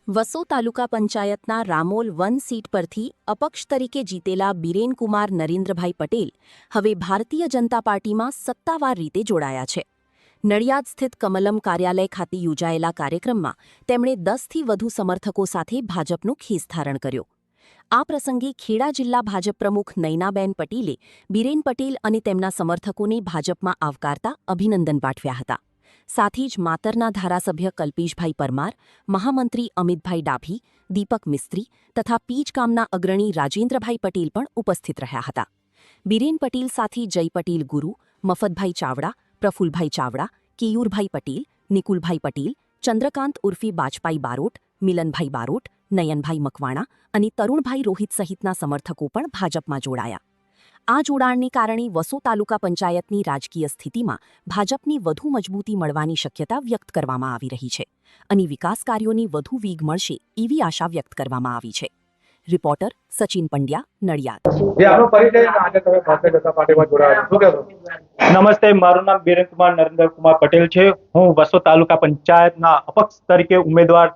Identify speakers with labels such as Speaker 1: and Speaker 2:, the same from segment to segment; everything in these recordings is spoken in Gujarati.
Speaker 1: વસો તાલુકા પંચાયતના રામોલ 1 સીટ પરથી અપક્ષ તરીકે જીતેલા બિરેનકુમાર નરેન્દ્રભાઈ પટેલ હવે ભારતીય જનતા પાર્ટીમાં સત્તાવાર રીતે જોડાયા છે. નડિયાદ સ્થિત કમલમ કાર્યાલય ખાતે યોજાયેલા કાર્યક્રમમાં તેમણે 10થી વધુ સમર્થકો સાથે ભાજપનું ખેસ ધારણ કર્યો. આ પ્રસંગે ખેડા જિલ્લા ભાજપ પ્રમુખ નયનાબેન પટેલે બિરેન પટેલ અને તેમના સમર્થકોને ભાજપમાં આવકારતા અભિનંદન પાઠવ્યા હતા. સાથે જ માતરના ધારાસભ્ય કલ્પેશભાઈ પરમાર, મહામંત્રી અમિતભાઈ ડાભી, દીપક મિસ્ત્રી તથા પીચ ગામના અગ્રણી રાજેન્દ્રભાઈ પટેલ પણ ઉપસ્થિત રહ્યા હતા. બિરેન પટેલ સાથે જય પટેલ ગુરુ, મફતભાઈ ચાવડા, પ્રફુલભાઈ ચાવડા, કેયુરભાઈ પટેલ, નિકુલભાઈ પટેલ, ચંદ્રકાંત ઉર્ફે બાજપાઈ બારોટ, મિલનભાઈ બારોટ, નયનભાઈ મકવાણા અને તરુણભાઈ રોહિત સહિતના સમર્થકો પણ ભાજપમાં જોડાયા. આ જોડાણને કારણે વસો તાલુકા પંચાયતની રાજકીય સ્થિતિમાં ભાજપને વધુ મજબૂતી મળવાની શક્યતા વ્યક્ત કરવામાં આવી રહી છે અને વિકાસ કાર્યોને વધુ વેગ મળશે એવી આશા વ્યક્ત કરવામાં આવી છે. રિપોર્ટર સચિન પંડ્યા, નડિયાદ.
Speaker 2: નમસ્તે, મારું નામ બિરેનકુમાર નરેન્દ્રકુમાર પટેલ છે. હું વસો તાલુકા પંચાયતના અપક્ષ તરીકે ઉમેદવાર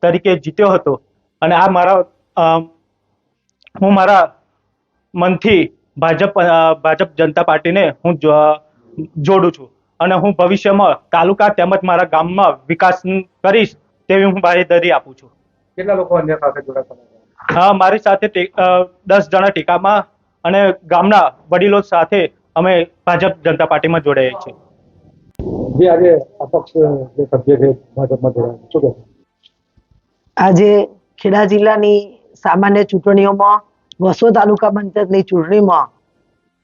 Speaker 2: તરીકે જીત્યો હતો અને હું મારા મનથી ભાજપ જનતા પાર્ટીને હું જોડું છું અને હું ભવિષ્યમાં તાલુકા તેમજ મારા ગામમાં વિકાસ કરીશ તેવી હું બાહેધરી આપું છું.
Speaker 3: કેટલા લોકો અન્ય સાથે જોડાયા?
Speaker 2: મારી સાથે 10 જણા ટેકામાં અને ગામના વડીલો સાથે અમે ભાજપ જનતા પાર્ટીમાં જોડાયા છીએ.
Speaker 3: જે આજે અપક્ષ જે સભ્ય છે ભાજપમાં જોડાયા, શું કહેશો?
Speaker 4: આજે ખેડા જિલ્લાની સામાન્ય ચૂંટણીઓમાં વસો તાલુકા પંચાયતની ચૂંટણીમાં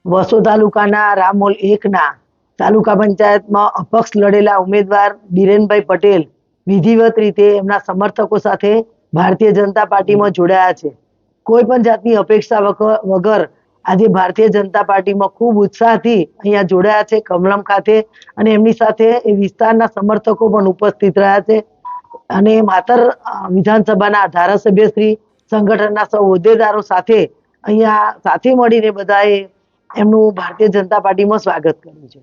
Speaker 4: વસો તાલુકાના રામોલ 1ના તાલુકા પંચાયતમાં અપક્ષ લડેલા ઉમેદવાર બિરેનભાઈ પટેલ વિધિવત રીતે એમના સમર્થકો સાથે ભારતીય જનતા પાર્ટીમાં જોડાયા છે. કોઈ પણ જાતની અપેક્ષા વગર આજે ભારતીય જનતા પાર્ટીમાં ખૂબ ઉત્સાહથી અહીંયા જોડાયા છે કમલમ ખાતે, અને એમની સાથે એ વિસ્તારના સમર્થકો પણ ઉપસ્થિત રહ્યા છે અને માતર વિધાનસભાના ધારાસભ્યશ્રી, સંગઠનના સૌ હોદ્દેદારો સાથે અહીંયા સાથે મળીને બધાએ એમનું ભારતીય જનતા પાર્ટીમાં સ્વાગત કર્યું છે.